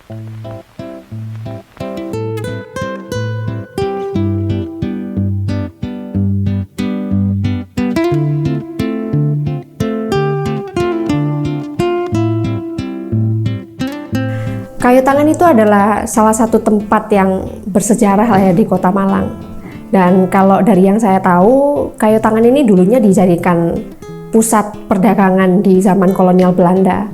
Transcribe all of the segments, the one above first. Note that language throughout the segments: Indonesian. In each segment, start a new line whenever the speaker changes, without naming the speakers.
Kayu Tangan itu adalah salah satu tempat yang bersejarah lah ya di Kota Malang. Dan kalau dari yang saya tahu, Kayu Tangan ini dulunya dijadikan pusat perdagangan di zaman kolonial Belanda.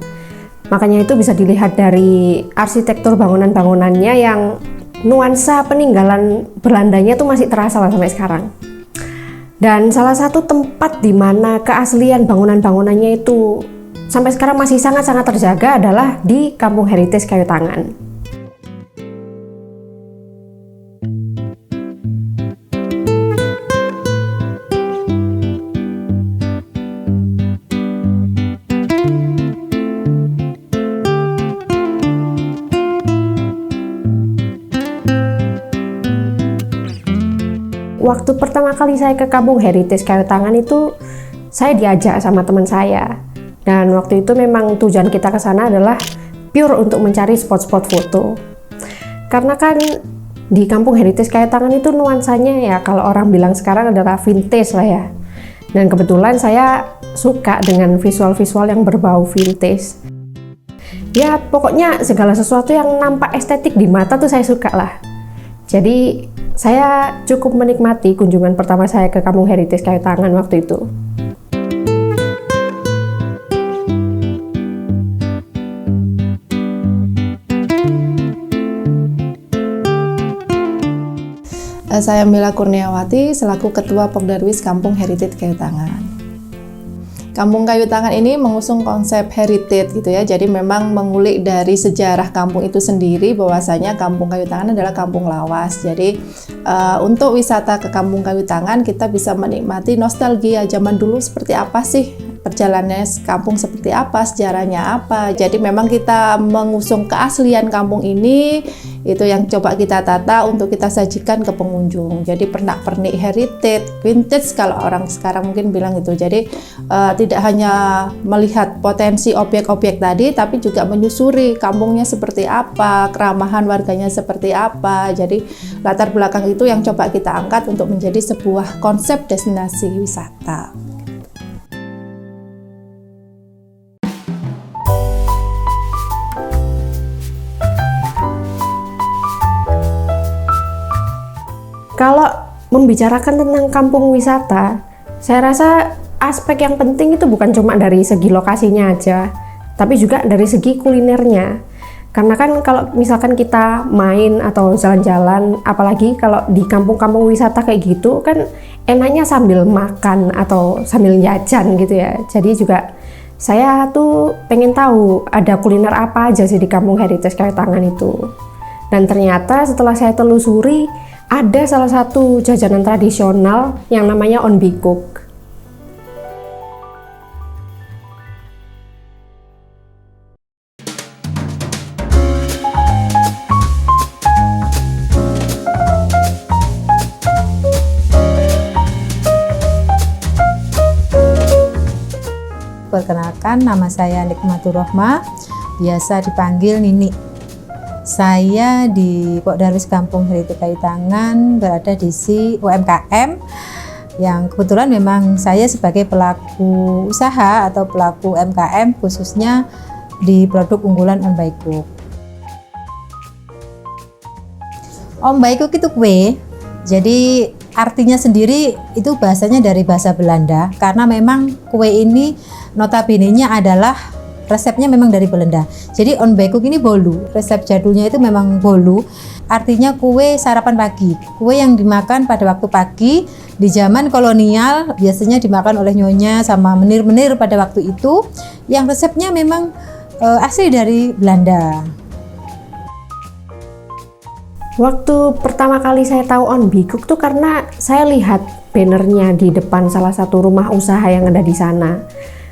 Makanya itu bisa dilihat dari arsitektur bangunan-bangunannya yang nuansa peninggalan Belandanya itu masih terasa lah sampai sekarang. Dan salah satu tempat di mana keaslian bangunan-bangunannya itu sampai sekarang masih sangat-sangat terjaga adalah di Kampung Heritage Kayu Tangan. Waktu pertama kali saya ke Kampung Heritage Kayu Tangan itu, saya diajak sama teman saya. Dan waktu itu memang tujuan kita ke sana adalah pure untuk mencari spot-spot foto. Karena kan di Kampung Heritage Kayu Tangan itu nuansanya ya kalau orang bilang sekarang adalah vintage lah ya. Dan kebetulan saya suka dengan visual-visual yang berbau vintage. Ya pokoknya segala sesuatu yang nampak estetik di mata tuh saya suka lah. Jadi saya cukup menikmati kunjungan pertama saya ke Kampung Heritage Kayu Tangan waktu itu.
Saya Mila Kurniawati selaku Ketua Pokdarwis Kampung Heritage Kayu Tangan. Kampung Kayu Tangan ini mengusung konsep heritage gitu ya. Jadi memang mengulik dari sejarah kampung itu sendiri bahwasanya Kampung Kayu Tangan adalah kampung lawas. Jadi untuk wisata ke Kampung Kayu Tangan kita bisa menikmati nostalgia zaman dulu seperti apa sih perjalanannya kampung, seperti apa sejarahnya apa. Jadi memang kita mengusung keaslian kampung ini, itu yang coba kita tata untuk kita sajikan ke pengunjung. Jadi pernak-pernik heritage, vintage kalau orang sekarang mungkin bilang gitu. Jadi tidak hanya melihat potensi objek-objek tadi, tapi juga menyusuri kampungnya seperti apa, keramahan warganya seperti apa. Jadi latar belakang itu yang coba kita angkat untuk menjadi sebuah konsep destinasi wisata.
Kalau membicarakan tentang kampung wisata, saya rasa aspek yang penting itu bukan cuma dari segi lokasinya aja, tapi juga dari segi kulinernya. Karena kan kalau misalkan kita main atau jalan-jalan, apalagi kalau di kampung-kampung wisata kayak gitu, kan enaknya sambil makan atau sambil jajan gitu ya. Jadi juga saya tuh pengen tahu ada kuliner apa aja sih di Kampung Heritage Kayu Tangan itu. Dan ternyata setelah saya telusuri, ada salah satu jajanan tradisional yang namanya onbikuk.
Perkenalkan, nama saya Nikmatur Rohmah, biasa dipanggil Nini. Saya di Pokdarwis Kampung Heritage Kayu Tangan berada di UMKM yang kebetulan memang saya sebagai pelaku usaha atau pelaku UMKM khususnya di produk unggulan onbikuk. Onbikuk itu kue, jadi artinya sendiri itu bahasanya dari bahasa Belanda karena memang kue ini notabene-nya adalah resepnya memang dari Belanda. Jadi onbikuk ini bolu. Resep jadulnya itu memang bolu. Artinya kue sarapan pagi. Kue yang dimakan pada waktu pagi di zaman kolonial biasanya dimakan oleh nyonya sama menir-menir pada waktu itu. Yang resepnya memang asli dari Belanda.
Waktu pertama kali saya tahu onbikuk tuh karena saya lihat bannernya di depan salah satu rumah usaha yang ada di sana.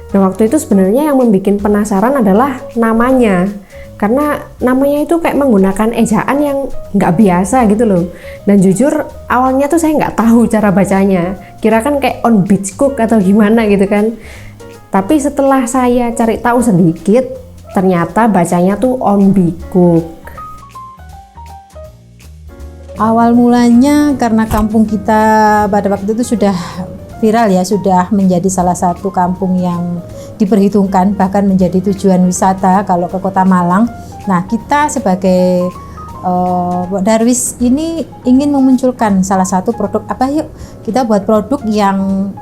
Nah waktu itu sebenarnya yang membuat penasaran adalah namanya, karena namanya itu kayak menggunakan ejaan yang nggak biasa gitu loh. Dan jujur awalnya tuh saya nggak tahu cara bacanya, kira kan kayak onbikuk atau gimana gitu kan. Tapi setelah saya cari tahu sedikit, ternyata bacanya tuh onbikuk.
Awal mulanya karena kampung kita pada waktu itu sudah viral ya, sudah menjadi salah satu kampung yang diperhitungkan bahkan menjadi tujuan wisata kalau ke Kota Malang. Nah, kita sebagai Darwis ini ingin memunculkan salah satu produk apa, yuk kita buat produk yang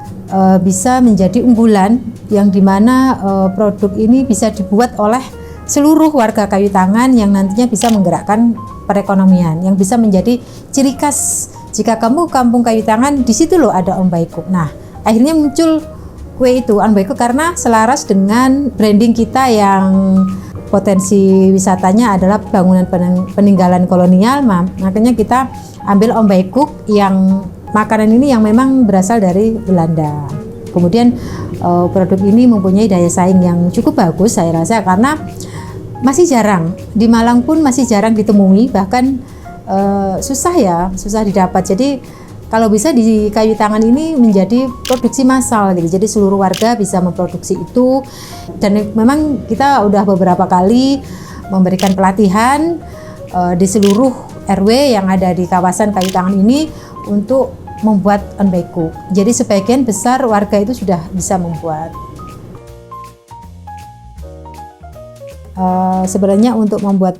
bisa menjadi unggulan, yang dimana produk ini bisa dibuat oleh seluruh warga Kayu Tangan yang nantinya bisa menggerakkan perekonomian, yang bisa menjadi ciri khas. Jika kamu kampung Kayu Tangan, di situ loh ada Om Baikuk. Nah, akhirnya muncul kue itu Om Baikuk karena selaras dengan branding kita yang potensi wisatanya adalah bangunan peninggalan kolonial. Makanya kita ambil Om Baikuk yang makanan ini yang memang berasal dari Belanda. Kemudian produk ini mempunyai daya saing yang cukup bagus saya rasa, karena masih jarang di Malang pun masih jarang ditemui, bahkan susah didapat. Jadi kalau bisa di Kayu Tangan ini menjadi produksi massal gitu, jadi seluruh warga bisa memproduksi itu. Dan memang kita udah beberapa kali memberikan pelatihan di seluruh RW yang ada di kawasan Kayu Tangan ini untuk membuat On Baikuk. Jadi sebagian besar warga itu sudah bisa membuat. Sebenarnya untuk membuat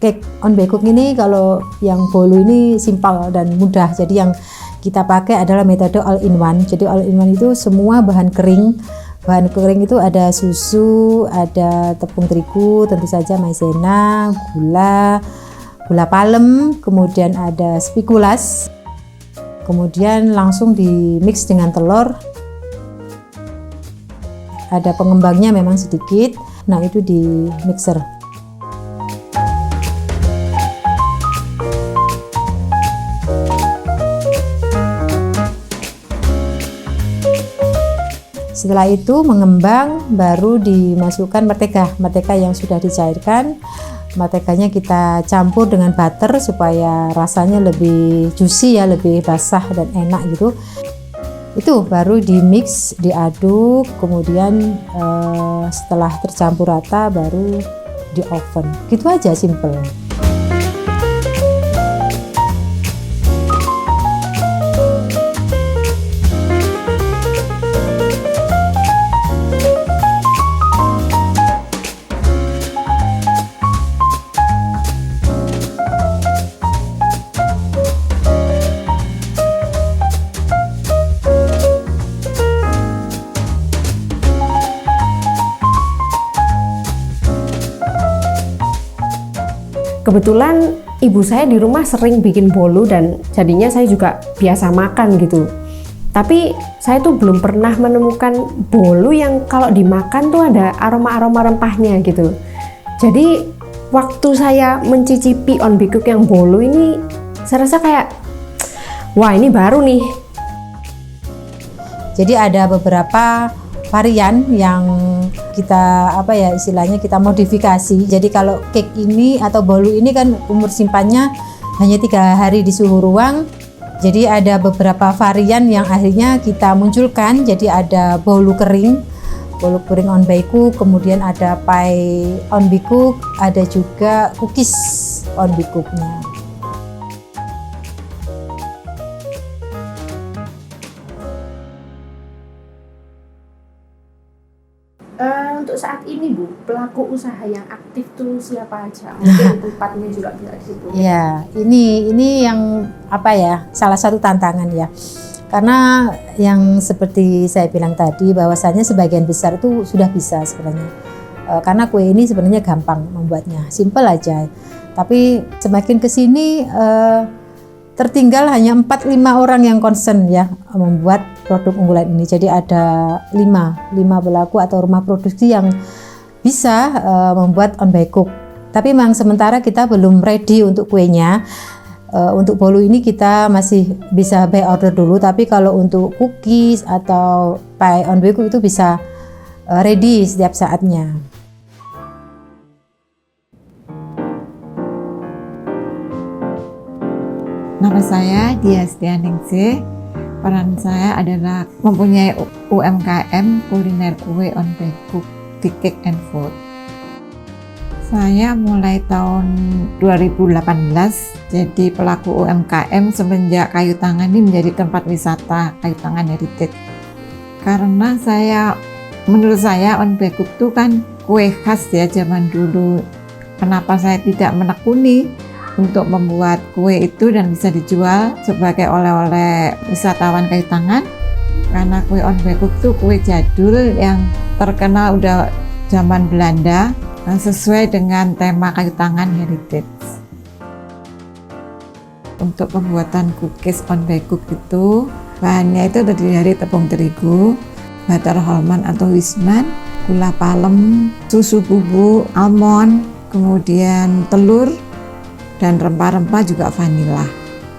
cake On Baikuk ini, kalau yang bolu ini simpel dan mudah. Jadi yang kita pakai adalah metode all in one. Jadi all in one itu semua bahan kering. Bahan kering itu ada susu, ada tepung terigu, tentu saja maizena, gula palem, kemudian ada spikulas. Kemudian langsung di mix dengan telur. Ada pengembangnya memang sedikit. Nah, itu di mixer. Setelah itu mengembang, baru dimasukkan mentega yang sudah dicairkan. Menteganya kita campur dengan butter supaya rasanya lebih juicy ya, lebih basah dan enak gitu. Itu baru di mix, diaduk, kemudian setelah tercampur rata baru di oven. Gitu aja, simple.
Kebetulan ibu saya di rumah sering bikin bolu dan jadinya saya juga biasa makan gitu. Tapi saya tuh belum pernah menemukan bolu yang kalau dimakan tuh ada aroma-aroma rempahnya gitu. Jadi waktu saya mencicipi On Baikuk yang bolu ini, saya rasa kayak, wah ini baru nih.
Jadi ada beberapa varian yang kita istilahnya kita modifikasi. Jadi kalau cake ini atau bolu ini kan umur simpannya hanya 3 hari di suhu ruang. Jadi ada beberapa varian yang akhirnya kita munculkan. Jadi ada bolu kering On Baikuk, kemudian ada pie On Baikuk, ada juga cookies On Baikuknya.
Untuk saat ini Bu, pelaku usaha yang aktif tuh siapa aja? Mungkin tempatnya juga bisa di situ.
Ya, ini yang salah satu tantangan ya. Karena yang seperti saya bilang tadi, bahwasannya sebagian besar itu sudah bisa sebenarnya. Karena kue ini sebenarnya gampang membuatnya, simple aja. Tapi semakin ke sini tertinggal hanya 4-5 orang yang concern ya membuat produk unggulan ini. Jadi ada 5 pelaku atau rumah produksi yang bisa membuat On Baikuk. Tapi memang sementara kita belum ready untuk kuenya. Untuk bolu ini kita masih bisa by order dulu, tapi kalau untuk cookies atau pie On Baikuk itu bisa ready setiap saatnya.
Nama saya Dia Setianingsih. Peran saya adalah mempunyai UMKM kuliner kue On Baikuk di Cake and Food. Saya mulai tahun 2018 jadi pelaku UMKM semenjak Kayu Tangan ini menjadi tempat wisata Kayu Tangan Heritage. Karena menurut saya On Bae Guk itu kan kue khas ya zaman dulu. Kenapa saya tidak menekuni untuk membuat kue itu dan bisa dijual sebagai oleh-oleh wisatawan Kayu Tangan? Karena kue On Bae Guk itu kue jadul yang terkenal udah zaman Belanda, sesuai dengan tema Kayu Tangan Heritage. Untuk pembuatan cookies On Bae Guk itu bahannya itu terdiri dari tepung terigu, butter Hellmann's atau Wisman, gula palem, susu bubuk, almond, kemudian telur, dan rempah-rempah juga vanila.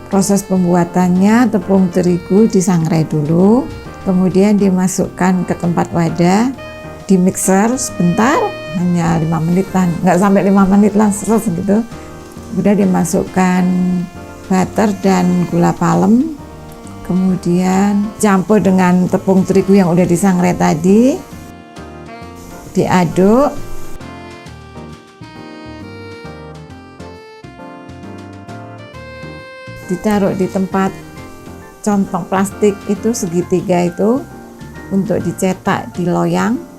Proses pembuatannya, tepung terigu disangrai dulu, kemudian dimasukkan ke tempat wadah, di mixer sebentar, hanya 5 menitan, nggak sampai 5 menit lah, gitu. Kemudian dimasukkan butter dan gula palem, kemudian campur dengan tepung terigu yang udah disangrai tadi, diaduk, ditaruh di tempat contong plastik itu segitiga itu untuk dicetak di loyang.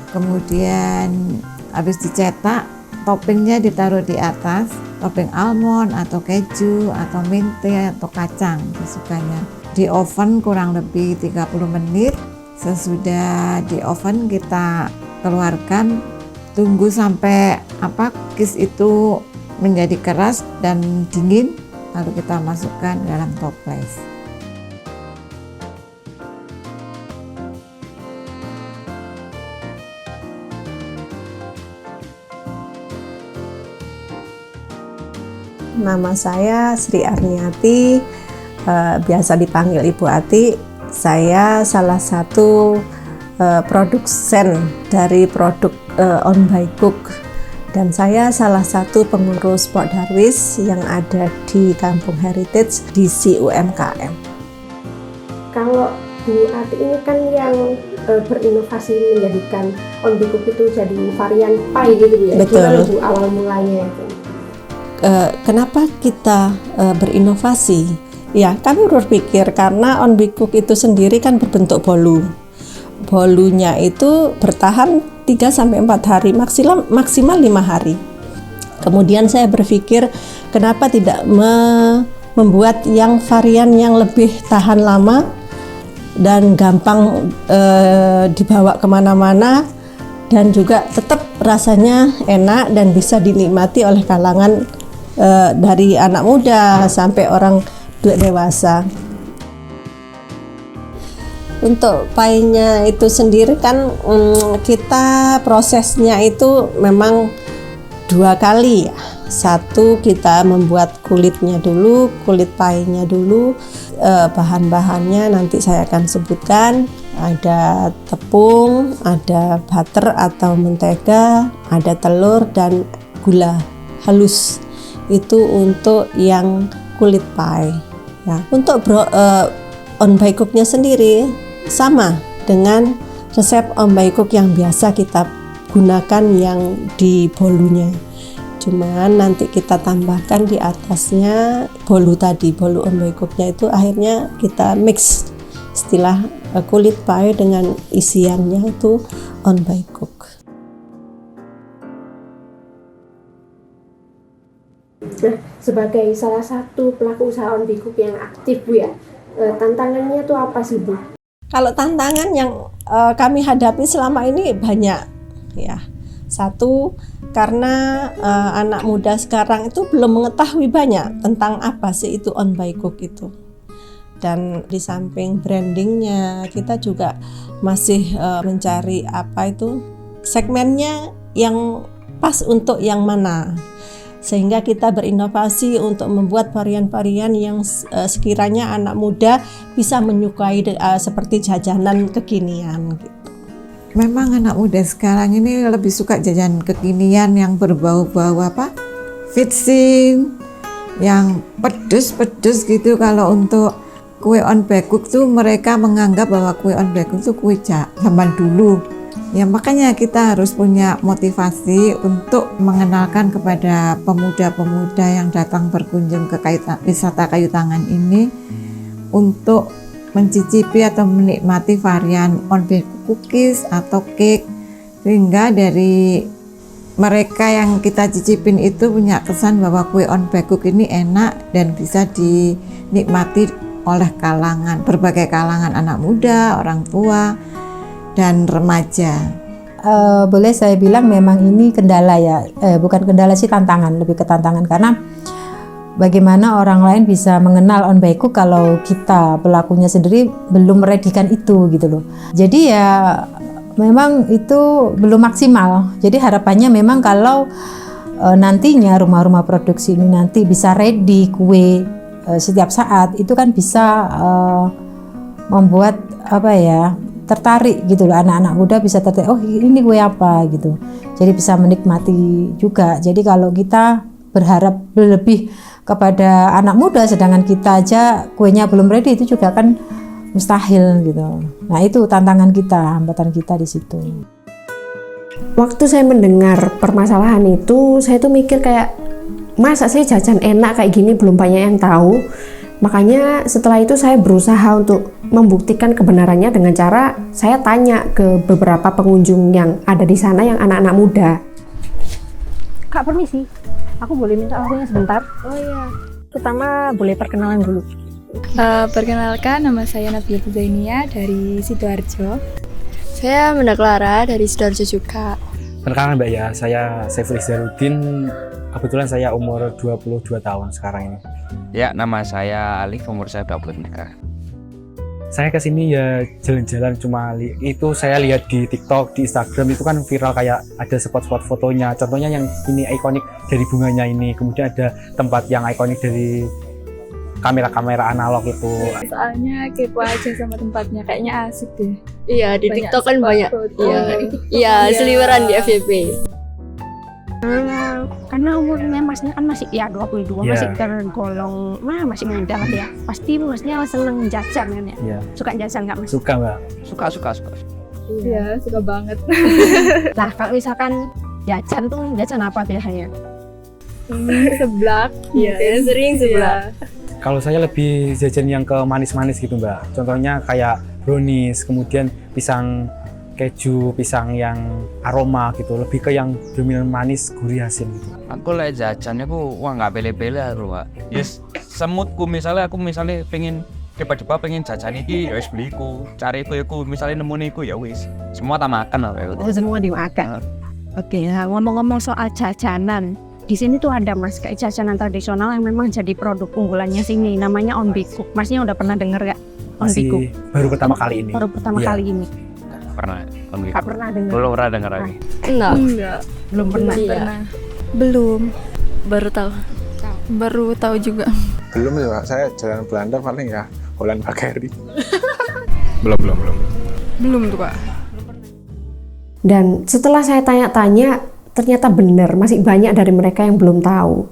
Kemudian habis dicetak, toppingnya ditaruh di atas, topping almond atau keju atau mente atau kacang sesukanya. Di oven kurang lebih 30 menit. Sesudah di oven kita keluarkan, tunggu sampai cookies itu menjadi keras dan dingin, lalu kita masukkan dalam toples.
Nama saya Sri Arniati, biasa dipanggil Ibu Ati. Saya salah satu produsen dari produk On Bae Guk, dan saya salah satu pengurus Pok Darwis yang ada di Kampung Heritage di UMKM.
Kalau Bu Ati ini kan yang berinovasi menjadikan On Bae Guk itu jadi varian pie gitu ya.
Betul.
Gimana Bu awal mulanya itu?
Kenapa kita berinovasi? Ya, kami berpikir karena On Bae Guk itu sendiri kan berbentuk bolu. Bolunya itu bertahan 3-4 hari, maksimal 5 hari. Kemudian saya berpikir kenapa tidak membuat yang varian yang lebih tahan lama dan gampang dibawa kemana-mana, dan juga tetap rasanya enak dan bisa dinikmati oleh kalangan dari anak muda sampai orang dewasa. Untuk pie-nya itu sendiri kan kita prosesnya itu memang 2 kali ya. Satu, kita membuat kulitnya dulu, kulit pie-nya dulu. Bahan-bahannya nanti saya akan sebutkan. Ada tepung, ada butter atau mentega, ada telur dan gula halus. Itu untuk yang kulit pie. Ya, untuk On Bae Guk-nya sendiri sama dengan resep On Bae Guk yang biasa kita gunakan yang di bolunya. Cuman nanti kita tambahkan di atasnya bolu tadi, bolu On Bae Guk-nya itu akhirnya kita mix istilah kulit pie dengan isiannya itu On Bae Guk.
Nah, sebagai salah satu pelaku usaha On Bae Guk yang aktif Bu ya, tantangannya itu apa sih Bu?
Kalau tantangan yang kami hadapi selama ini banyak ya. Satu, karena anak muda sekarang itu belum mengetahui banyak tentang apa sih itu On Bae Guk itu. Dan di samping brandingnya, kita juga masih mencari apa itu segmennya yang pas untuk yang mana. Sehingga kita berinovasi untuk membuat varian-varian yang sekiranya anak muda bisa menyukai seperti jajanan kekinian gitu.
Memang anak muda sekarang ini lebih suka jajan kekinian yang berbau-bau fitsin, yang pedes-pedes gitu. Kalau untuk kue on baekguk tuh mereka menganggap bahwa kue on baekguk tuh kue zaman dulu. Ya makanya kita harus punya motivasi untuk mengenalkan kepada pemuda-pemuda yang datang berkunjung ke wisata kayu tangan ini untuk mencicipi atau menikmati varian on baekguk cookies atau cake, sehingga dari mereka yang kita cicipin itu punya kesan bahwa kue on baekguk ini enak dan bisa dinikmati oleh berbagai kalangan anak muda, orang tua, dan remaja.
Boleh saya bilang memang ini kendala ya, bukan kendala sih, tantangan, lebih ke tantangan, karena bagaimana orang lain bisa mengenal on baekguk kalau kita pelakunya sendiri belum meredikan itu gitu loh. Jadi ya memang itu belum maksimal. Jadi harapannya memang kalau nantinya rumah-rumah produksi ini nanti bisa ready kue setiap saat, itu kan bisa membuat tertarik gitu loh, anak-anak muda bisa tertarik, oh ini kue apa gitu. Jadi bisa menikmati juga. Jadi kalau kita berharap lebih kepada anak muda sedangkan kita aja kuenya belum ready, itu juga kan mustahil gitu. Nah itu tantangan kita, hambatan kita di situ.
Waktu saya mendengar permasalahan itu, saya tuh mikir kayak, masa sih jajan enak kayak gini belum banyak yang tahu. Makanya setelah itu saya berusaha untuk membuktikan kebenarannya dengan cara saya tanya ke beberapa pengunjung yang ada di sana yang anak-anak muda.
Kak, permisi, aku boleh minta waktunya sebentar?
Oh iya.
Pertama boleh perkenalan dulu.
Perkenalkan, nama saya Nabila Zainia dari Sidoarjo.
Saya Menda Clara dari Sidoarjo juga.
Perkenalkan Mbak ya, saya Saiful Izzaruddin. Kebetulan saya umur 22 tahun sekarang ini.
Ya, nama saya Alif, umur saya 23.
Saya kesini ya jalan-jalan, cuma itu saya lihat di TikTok, di Instagram itu kan viral, kayak ada spot-spot fotonya. Contohnya yang ini ikonik dari bunganya ini, kemudian ada tempat yang ikonik dari kamera-kamera analog itu.
Soalnya kepo aja sama tempatnya, kayaknya asik deh.
Iya, di
Banyak
TikTok kan
spot
banyak.
foto.
Iya, seliweran di FYP.
Karena umurnya masnya kan masih 22,
Yeah.
masih tergolong masih muda lah ya. Pasti masnya seneng jajan kan ya?
Iya.
Suka jajan nggak mas?
Suka Mbak.
Suka.
Iya, suka banget.
Nah kalau misalkan jajan tuh jajan apa biasanya?
Seblak.
Iya, yang sering sebelah.
Kalau saya lebih jajan yang ke manis-manis gitu Mbak. Contohnya kayak brownies, kemudian pisang keju, pisang yang aroma gitu, lebih ke yang dominan manis, gurih, asin gitu.
Aku lek jajannya wah nggak bele-bele aku Pak. Yes, semutku misalnya pengen tiba-tiba pengen jajan iki ya wis beliku. Cariku ya aku misalnya nemu niku ya wis. Semua tak makan lah kayak gitu.
Oh, semua dimakan. Oke, nah, ngomong-ngomong soal jajanan, di sini tuh ada mas kayak jajanan tradisional yang memang jadi produk unggulannya sini, namanya on baekguk. Masnya udah pernah denger gak? On baekguk.
Masih baru pertama kali ini.
Baru pertama
Iya.
kali ini.
Pernah.
Gak pernah denger.
Belum pernah dengar lagi.
Enggak.
Belum pernah.
Iya.
Belum.
Baru tahu.
Baru tahu juga.
Belum ya, saya jalan Belanda paling ya Holland Bakery.
Belum.
Belum tuh Kak.
Dan setelah saya tanya-tanya, ternyata benar masih banyak dari mereka yang belum tahu.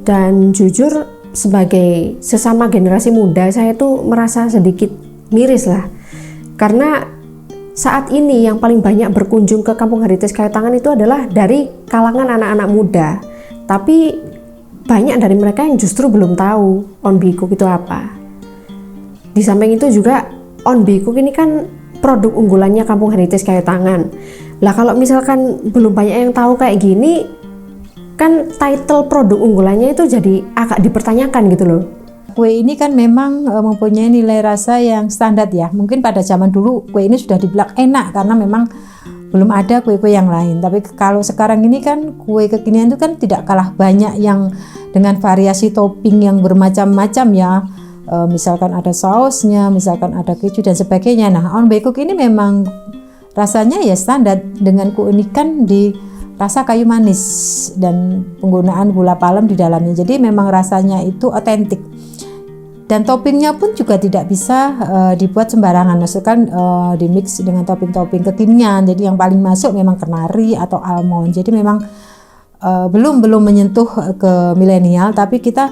Dan jujur sebagai sesama generasi muda, saya tuh merasa sedikit miris lah. Karena saat ini yang paling banyak berkunjung ke Kampung Heritage Kayu Tangan itu adalah dari kalangan anak-anak muda. Tapi banyak dari mereka yang justru belum tahu on baekguk itu apa. Di samping itu juga on baekguk ini kan produk unggulannya Kampung Heritage Kayu Tangan. Lah kalau misalkan belum banyak yang tahu kayak gini, kan title produk unggulannya itu jadi agak dipertanyakan gitu loh.
Kue ini kan memang mempunyai nilai rasa yang standar ya. Mungkin pada zaman dulu kue ini sudah dibilang enak karena memang belum ada kue-kue yang lain. Tapi kalau sekarang ini kan kue kekinian itu kan tidak kalah banyak yang dengan variasi topping yang bermacam-macam ya. Misalkan ada sausnya, misalkan ada keju dan sebagainya. Nah, on baekguk ini memang rasanya ya standar dengan keunikan di rasa kayu manis dan penggunaan gula palem di dalamnya. Jadi memang rasanya itu otentik. Dan toppingnya pun juga tidak bisa dibuat sembarangan, misalkan di mix dengan topping-topping kekinian. Jadi yang paling masuk memang kenari atau almond. Jadi memang belum menyentuh ke milenial, tapi kita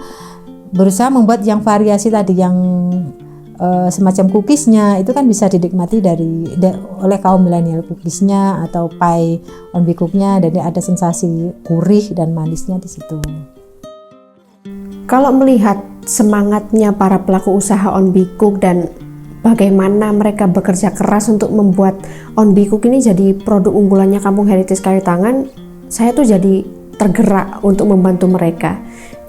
berusaha membuat yang variasi tadi yang semacam cookiesnya itu kan bisa dinikmati oleh kaum milenial, cookiesnya atau pie on be cooknya, dan ada sensasi gurih dan manisnya di situ.
Kalau melihat semangatnya para pelaku usaha On Be Cook dan bagaimana mereka bekerja keras untuk membuat On Be Cook ini jadi produk unggulannya Kampung Heritage Kayu Tangan, saya tuh jadi tergerak untuk membantu mereka.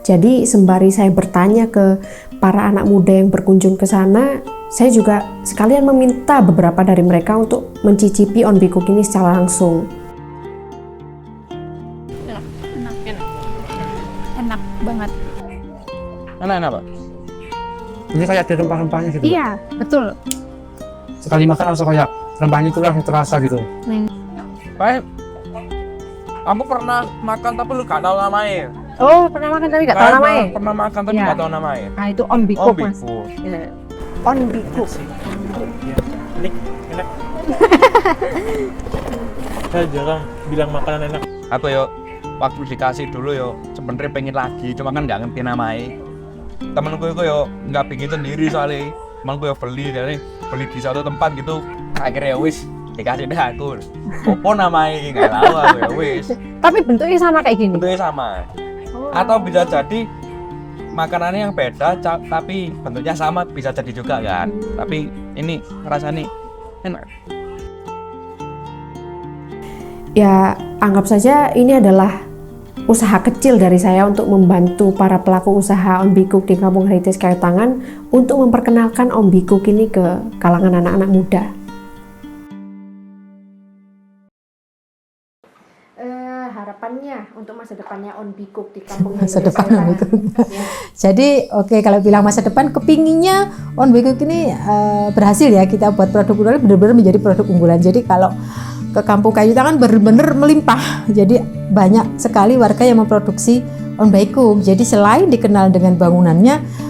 Jadi sembari saya bertanya ke para anak muda yang berkunjung ke sana, saya juga sekalian meminta beberapa dari mereka untuk mencicipi On Be Cook ini secara langsung.
Enak banget.
Enak Pak?
Ini kayak ada rempah-rempahnya gitu.
Iya, betul.
Sekali makan langsung kayak rempahnya itu langsung terasa gitu.
Pak, aku pernah makan tapi lu gak tahu namanya.
Oh, pernah makan tapi nggak tahu namanya?
Pernah makan tapi
Iya.
nggak tahu namanya.
Nah, itu On Be Cook, Mas.
Cook.
Iya. On Be Cook.
Enak. Saya jarang bilang makanan enak.
Aku yo waktu dikasih dulu yo sebenarnya pengen lagi, cuma kan nggak ngerti namanya. Temenku itu yo nggak bikin sendiri soalnya, temenku yo beli di suatu tempat gitu. Akhirnya wis dikasih deh aku. Apa namanya nggak tahu aku ya wis.
Tapi bentuknya sama kayak gini.
Bentuknya sama. Atau bisa jadi makanannya yang beda tapi bentuknya sama, bisa jadi juga kan. Tapi ini rasanya enak.
Ya, anggap saja ini adalah usaha kecil dari saya untuk membantu para pelaku usaha On Be Cook di Kampung Heritage Kayu Tangan untuk memperkenalkan On Be Cook ini ke kalangan anak-anak muda. Harapannya untuk masa depannya On Be Cook di Kampung
Masa
Heritage
depan
Kayu
On Be
Tangan.
Cook. Jadi kalau bilang masa depan, kepinginnya On Be Cook ini berhasil ya, kita buat produk unggulan benar-benar menjadi produk unggulan. Jadi kalau ke Kampung Kayu Tangan benar-benar melimpah. Jadi banyak sekali warga yang memproduksi On Be Cook. Jadi selain dikenal dengan bangunannya,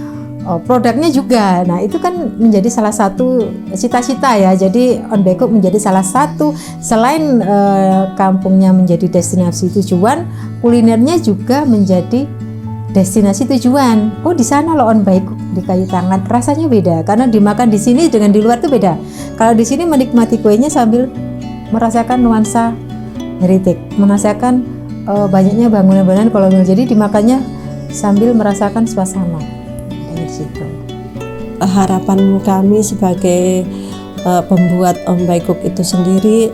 produknya juga. Nah, itu kan menjadi salah satu cita-cita ya. Jadi On Be Cook menjadi salah satu, selain kampungnya menjadi destinasi tujuan, kulinernya juga menjadi destinasi tujuan. Oh, di sana loh On Be Cook di Kayu Tangan. Rasanya beda karena dimakan di sini dengan di luar tuh beda. Kalau di sini menikmati kuenya sambil merasakan nuansa heritage, merasakan banyaknya bangunan-bangunan kolonial. Jadi dimakannya sambil merasakan suasana. Situ.
Harapan kami sebagai pembuat On Be Cook itu sendiri,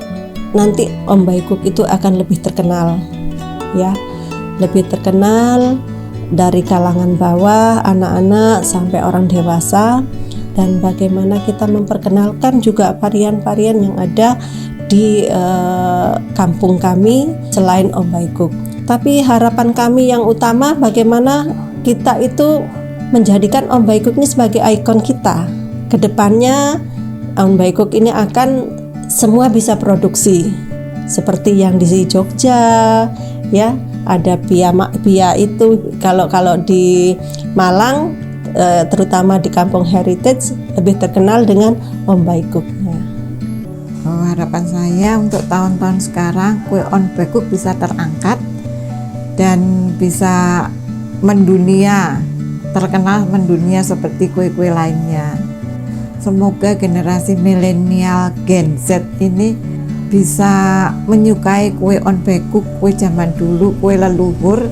nanti On Be Cook itu akan lebih terkenal, ya, lebih terkenal dari kalangan bawah, anak-anak sampai orang dewasa, dan bagaimana kita memperkenalkan juga varian-varian yang ada di kampung kami selain On Be Cook. Tapi harapan kami yang utama bagaimana kita itu menjadikan On Be Cook ini sebagai ikon kita. Kedepannya On Be Cook ini akan semua bisa produksi seperti yang di Jogja, ya, ada bia itu. Kalau di Malang, terutama di Kampung Heritage, lebih terkenal dengan On Be Cook-nya.
Harapan saya untuk tahun-tahun sekarang kue On Be Cook bisa terangkat dan bisa mendunia, terkenal mendunia seperti kue-kue lainnya. Semoga generasi milenial Gen Z ini bisa menyukai kue On Be Cook, kue zaman dulu, kue leluhur,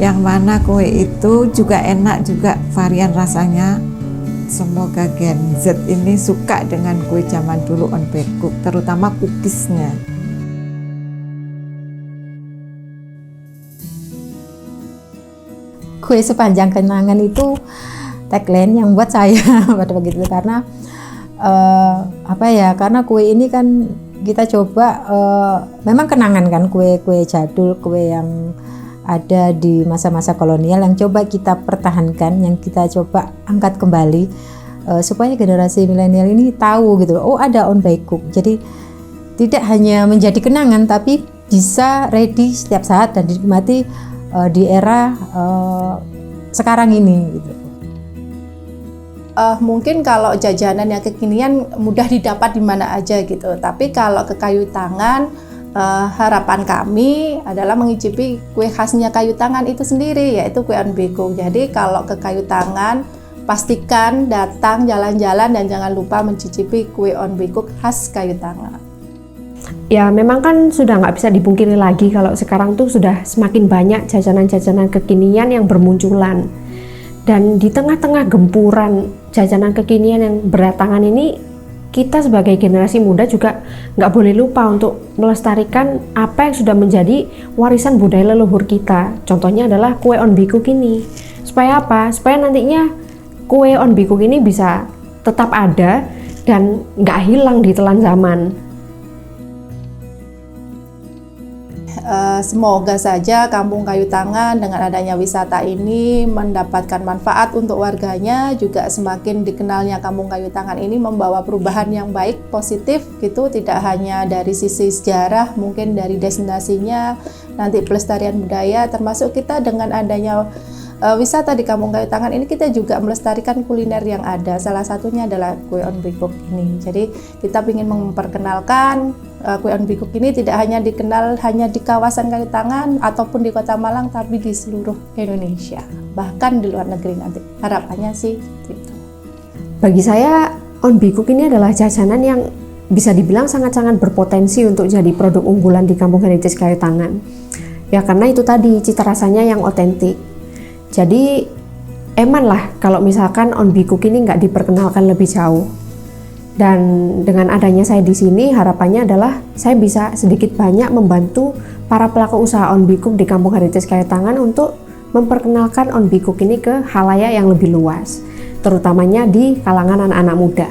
yang mana kue itu juga enak, juga varian rasanya. Semoga Gen Z ini suka dengan kue zaman dulu On Be Cook, terutama cookiesnya.
Kue sepanjang kenangan itu tagline yang buat saya pada begitu, karena karena kue ini kan kita coba memang kenangan kan, kue-kue jadul, kue yang ada di masa-masa kolonial yang coba kita pertahankan, yang kita coba angkat kembali supaya generasi milenial ini tahu gitu, oh ada On Be Cook. Jadi tidak hanya menjadi kenangan tapi bisa ready setiap saat dan dinikmati di era sekarang ini gitu.
Mungkin kalau jajanan yang kekinian mudah didapat di mana aja gitu. Tapi kalau ke Kayu Tangan harapan kami adalah mengicipi kue khasnya kayu tangan itu sendiri, yaitu kue on bekuk. Jadi kalau ke kayu tangan, pastikan datang jalan-jalan dan jangan lupa mencicipi kue on bekuk khas kayu tangan.
Ya memang kan sudah nggak bisa dipungkiri lagi kalau sekarang tuh sudah semakin banyak jajanan-jajanan kekinian yang bermunculan. Dan di tengah-tengah gempuran jajanan kekinian yang berdatangan ini, kita sebagai generasi muda juga nggak boleh lupa untuk melestarikan apa yang sudah menjadi warisan budaya leluhur kita. Contohnya adalah kue on bekuk ini. Supaya apa? Supaya nantinya kue on bekuk ini bisa tetap ada dan nggak hilang di telan zaman.
Semoga saja Kampung Kayu Tangan dengan adanya wisata ini mendapatkan manfaat untuk warganya, juga semakin dikenalnya Kampung Kayu Tangan ini membawa perubahan yang baik, positif gitu, tidak hanya dari sisi sejarah, mungkin dari destinasinya, nanti pelestarian budaya, termasuk kita dengan adanya wisata di Kampung Kayu Tangan ini kita juga melestarikan kuliner yang ada. Salah satunya adalah kue on bekuk ini. Jadi kita ingin memperkenalkan kue on bekuk ini tidak hanya dikenal hanya di kawasan Kayu Tangan ataupun di Kota Malang, tapi di seluruh Indonesia, bahkan di luar negeri nanti. Harapannya sih gitu.
Bagi saya on bekuk ini adalah jajanan yang bisa dibilang sangat-sangat berpotensi untuk jadi produk unggulan di Kampung Heritage Kayu Tangan. Ya karena itu tadi cita rasanya yang otentik. Jadi eman lah kalau misalkan on bekuk ini nggak diperkenalkan lebih jauh. Dan dengan adanya saya di sini, harapannya adalah saya bisa sedikit banyak membantu para pelaku usaha on bekuk di Kampung Heritage Kayu Tangan untuk memperkenalkan on bekuk ini ke khalayak yang lebih luas, terutamanya di kalangan anak-anak muda.